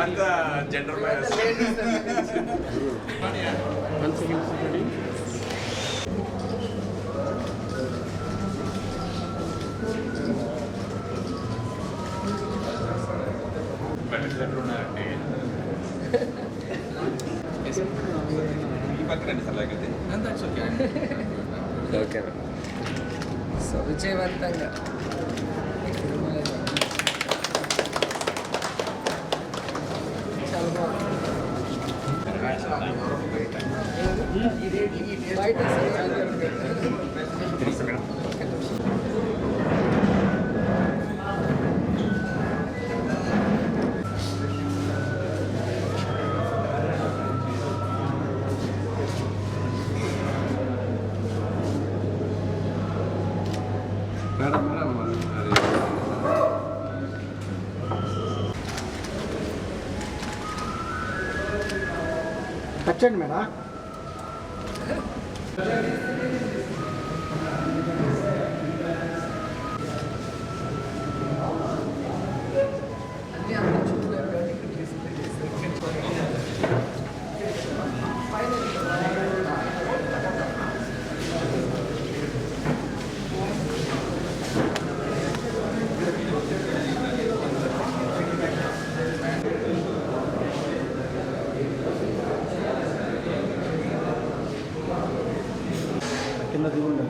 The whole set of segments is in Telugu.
అంత జెండర్ మ్యారేజ్ ఈ పక్కనండి సార్ లాగైతే ఓకే సో విజయవంతంగా బయట కచ్చండి మేడం కింద దిగుండే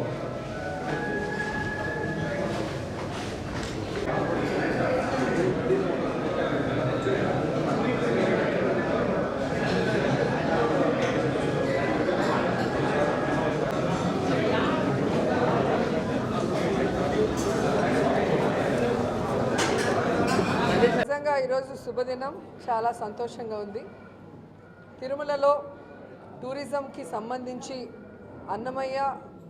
నిజంగా ఈరోజు శుభదినం, చాలా సంతోషంగా ఉంది. తిరుమలలో టూరిజంకి సంబంధించి అన్నమయ్య,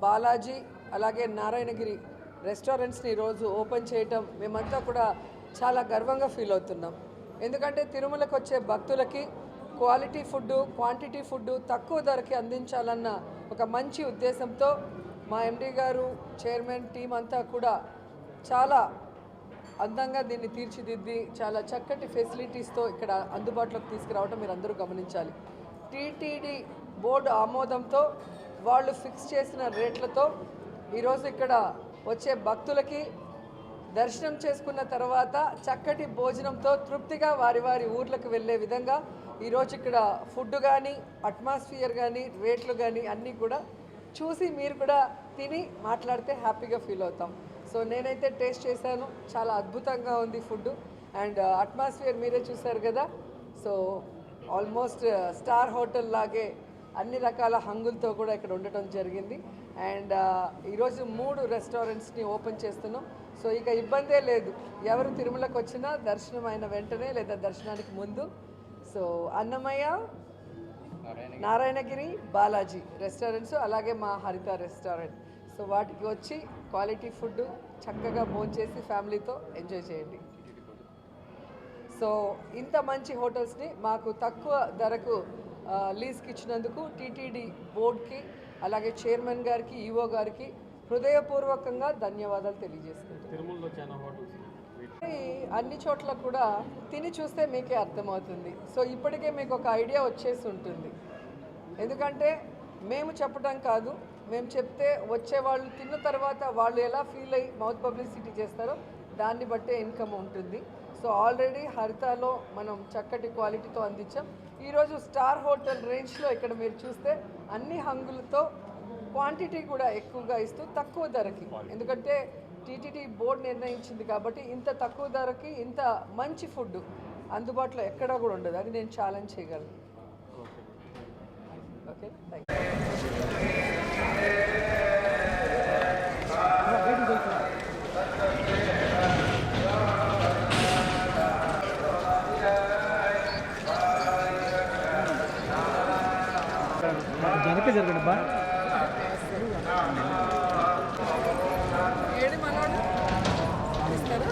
బాలాజీ అలాగే నారాయణగిరి రెస్టారెంట్స్ని ఈరోజు ఓపెన్ చేయటం మేమంతా కూడా చాలా గర్వంగా ఫీల్ అవుతున్నాం. ఎందుకంటే తిరుమలకు వచ్చే భక్తులకి క్వాలిటీ ఫుడ్డు, క్వాంటిటీ ఫుడ్డు తక్కువ ధరకి అందించాలన్న ఒక మంచి ఉద్దేశంతో మా ఎండి గారు, చైర్మన్ టీం అంతా కూడా చాలా అందంగా దీన్ని తీర్చిదిద్ది చాలా చక్కటి ఫెసిలిటీస్తో ఇక్కడ అందుబాటులోకి తీసుకురావడం మీరు అందరూ గమనించాలి. టీటీడీ బోర్డు ఆమోదంతో వాళ్ళు ఫిక్స్ చేసిన రేట్లతో ఈరోజు ఇక్కడ వచ్చే భక్తులకి దర్శనం చేసుకున్న తర్వాత చక్కటి భోజనంతో తృప్తిగా వారి వారి ఊర్లకు వెళ్ళే విధంగా ఈరోజు ఇక్కడ ఫుడ్ కానీ, అట్మాస్ఫియర్ కానీ, రేట్లు కానీ అన్నీ కూడా చూసి మీరు కూడా తిని మాట్లాడితే హ్యాపీగా ఫీల్ అవుతాం. సో నేనైతే టేస్ట్ చేశాను, చాలా అద్భుతంగా ఉంది ఫుడ్ అండ్ అట్మాస్ఫియర్ మీరే చూసారు కదా. సో ఆల్మోస్ట్ స్టార్ హోటల్ లాగే అన్ని రకాల హంగులతో కూడా ఇక్కడ ఉండటం జరిగింది. అండ్ ఈరోజు 3 రెస్టారెంట్స్ని ఓపెన్ చేస్తున్నాం. సో ఇక ఇబ్బందే లేదు, ఎవరు తిరుమలకు వచ్చినా దర్శనం అయిన వెంటనే లేదా దర్శనానికి ముందు సో అన్నమయ్య, నారాయణగిరి, బాలాజీ రెస్టారెంట్స్ అలాగే మా హరిత రెస్టారెంట్, సో వాటికి వచ్చి క్వాలిటీ ఫుడ్ చక్కగా భోంచేసి ఫ్యామిలీతో ఎంజాయ్ చేయండి. సో ఇంత మంచి హోటల్స్ని మాకు తక్కువ ధరకు లీజ్కి ఇచ్చినందుకు టీటీడీ బోర్డ్కి అలాగే చైర్మన్ గారికి, ఈఓ గారికి హృదయపూర్వకంగా ధన్యవాదాలు తెలియజేసుకుంటున్నాను. అన్ని చోట్ల కూడా తిని చూస్తే మీకే అర్థమవుతుంది. సో ఇప్పటికే మీకు ఒక ఐడియా వచ్చేసి ఉంటుంది. ఎందుకంటే మేము చెప్పడం కాదు, మేము చెప్తే వచ్చేవాళ్ళు తిన్న తర్వాత వాళ్ళు ఎలా ఫీల్ అయ్యి మౌత్ పబ్లిసిటీ చేస్తారో దాన్ని బట్టే ఇన్కమ్ ఉంటుంది. సో ఆల్రెడీ హరితాలో మనం చక్కటి క్వాలిటీతో అందించాం. ఈరోజు స్టార్ హోటల్ రేంజ్లో ఇక్కడ మీరు చూస్తే అన్ని హంగులతో క్వాంటిటీ కూడా ఎక్కువగా ఇస్తూ తక్కువ ధరకి, ఎందుకంటే టీటీడీ బోర్డు నిర్ణయించింది కాబట్టి ఇంత తక్కువ ధరకి ఇంత మంచి ఫుడ్ అందుబాటులో ఎక్కడా కూడా ఉండదు. అది నేను ఛాలెంజ్ చేయగలను. ఓకే, థ్యాంక్ జనకే జరగండి బా ఏడి మనోడు ఇస్తారా?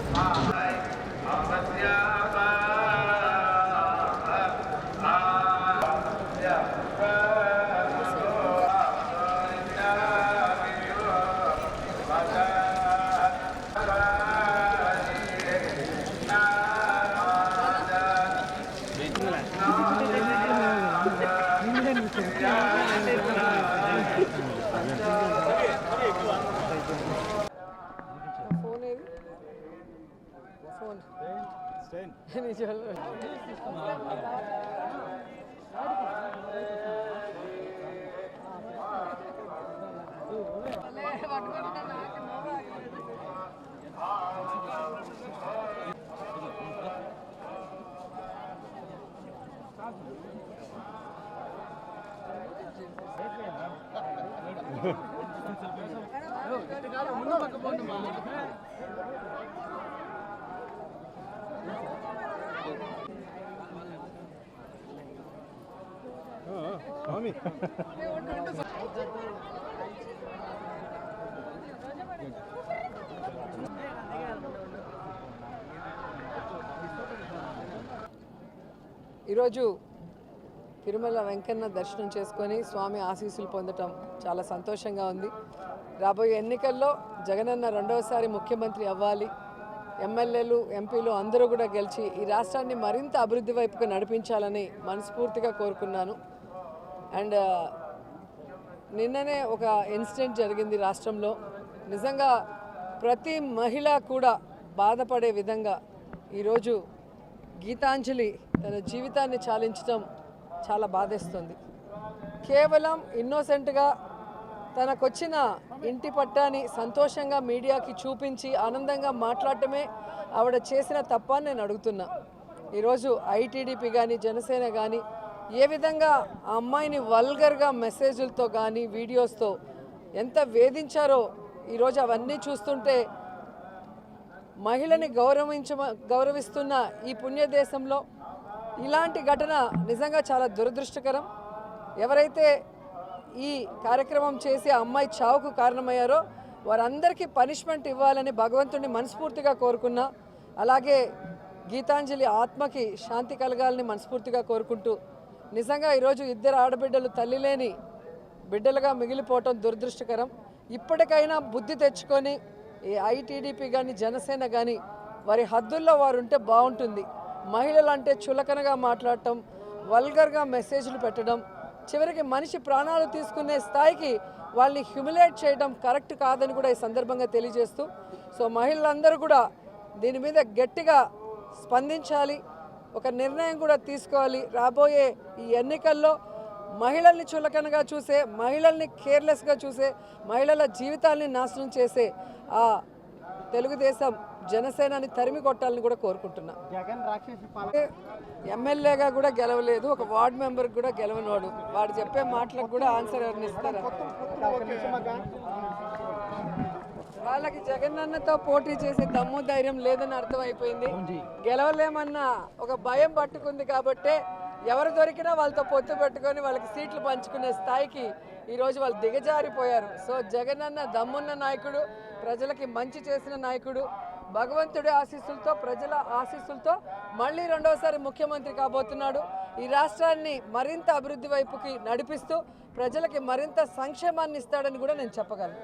ఫోన్ ఏది ఫోన్ నిజాలు ఈరోజు తిరుమల వెంకన్న దర్శనం చేసుకొని స్వామి ఆశీస్సులు పొందటం చాలా సంతోషంగా ఉంది. రాబోయే ఎన్నికల్లో జగనన్న రెండవసారి ముఖ్యమంత్రి అవ్వాలి, ఎమ్మెల్యేలు ఎంపీలు అందరూ కూడా గెలిచి ఈ రాష్ట్రాన్ని మరింత అభివృద్ధి వైపుకు నడిపించాలని మనస్ఫూర్తిగా కోరుకున్నాను. అండ్ నిన్ననే ఒక ఇన్సిడెంట్ జరిగింది రాష్ట్రంలో. నిజంగా ప్రతి మహిళ కూడా బాధపడే విధంగా ఈరోజు గీతాంజలి తన జీవితాన్ని చాలించడం చాలా బాధేస్తుంది. కేవలం ఇన్నోసెంట్గా తనకొచ్చిన ఇంటి పట్టాని సంతోషంగా మీడియాకి చూపించి ఆనందంగా మాట్లాడటమే ఆవిడ చేసిన తప్పని నేను అడుగుతున్నా. ఈరోజు ఐటీడీపీ కానీ జనసేన కానీ ఏ విధంగా ఆ అమ్మాయిని వల్గర్గా మెసేజ్లతో కానీ వీడియోస్తో ఎంత వేధించారో ఈరోజు అవన్నీ చూస్తుంటే మహిళని గౌరవిస్తున్న ఈ పుణ్యదేశంలో ఇలాంటి ఘటన నిజంగా చాలా దురదృష్టకరం. ఎవరైతే ఈ కార్యక్రమం చేసి ఆ అమ్మాయి చావుకు కారణమయ్యారో వారందరికీ పనిష్మెంట్ ఇవ్వాలని భగవంతుడిని మనస్ఫూర్తిగా కోరుకున్నా. అలాగే గీతాంజలి ఆత్మకి శాంతి కలగాలని మనస్ఫూర్తిగా కోరుకుంటూ నిజంగా ఈరోజు ఇద్దరు ఆడబిడ్డలు తల్లి లేని బిడ్డలుగా మిగిలిపోవటం దురదృష్టకరం. ఇప్పటికైనా బుద్ధి తెచ్చుకొని ఈ ఐటీడీపీ కానీ జనసేన కానీ వారి హద్దుల్లో వారు ఉంటే బాగుంటుంది. మహిళలు అంటే చులకనగా మాట్లాడటం, వల్గర్గా మెసేజ్లు పెట్టడం, చివరికి మనిషి ప్రాణాలు తీసుకునే స్థాయికి వాళ్ళని హ్యూమిలేట్ చేయడం కరెక్ట్ కాదని కూడా ఈ సందర్భంగా తెలియజేస్తూ, సో మహిళలందరూ కూడా దీని మీద గట్టిగా స్పందించాలి, ఒక నిర్ణయం కూడా తీసుకోవాలి. రాబోయే ఈ ఎన్నికల్లో మహిళల్ని చులకనగా చూసే, మహిళల్ని కేర్లెస్గా చూసే, మహిళల జీవితాల్ని నాశనం చేసే ఆ తెలుగుదేశం జనసేనని తరిమి కొట్టాలని కూడా కోరుకుంటున్నా. ఎమ్మెల్యేగా కూడా గెలవలేదు, ఒక వార్డు మెంబర్ కూడా గెలవనోడు, వాడు చెప్పే మాటలకు కూడా ఆన్సర్ ఎవరిని ఇస్తారా? వాళ్ళకి జగనన్నతో పోటీ చేసే దమ్ము ధైర్యం లేదని అర్థమైపోయింది. గెలవలేమన్న ఒక భయం పట్టుకుంది కాబట్టి ఎవరు దొరికినా వాళ్ళతో పొత్తు పెట్టుకొని వాళ్ళకి సీట్లు పంచుకునే స్థాయికి ఈరోజు వాళ్ళు దిగజారిపోయారు. సో జగనన్న దమ్మున్న నాయకుడు, ప్రజలకి మంచి చేసిన నాయకుడు, భగవంతుడి ఆశీస్సులతో ప్రజల ఆశీస్సులతో మళ్ళీ రెండవసారి ముఖ్యమంత్రి కాబోతున్నాడు. ఈ రాష్ట్రాన్ని మరింత అభివృద్ధి వైపుకి నడిపిస్తూ ప్రజలకి మరింత సంక్షేమాన్ని ఇస్తాడని కూడా నేను చెప్పగలను.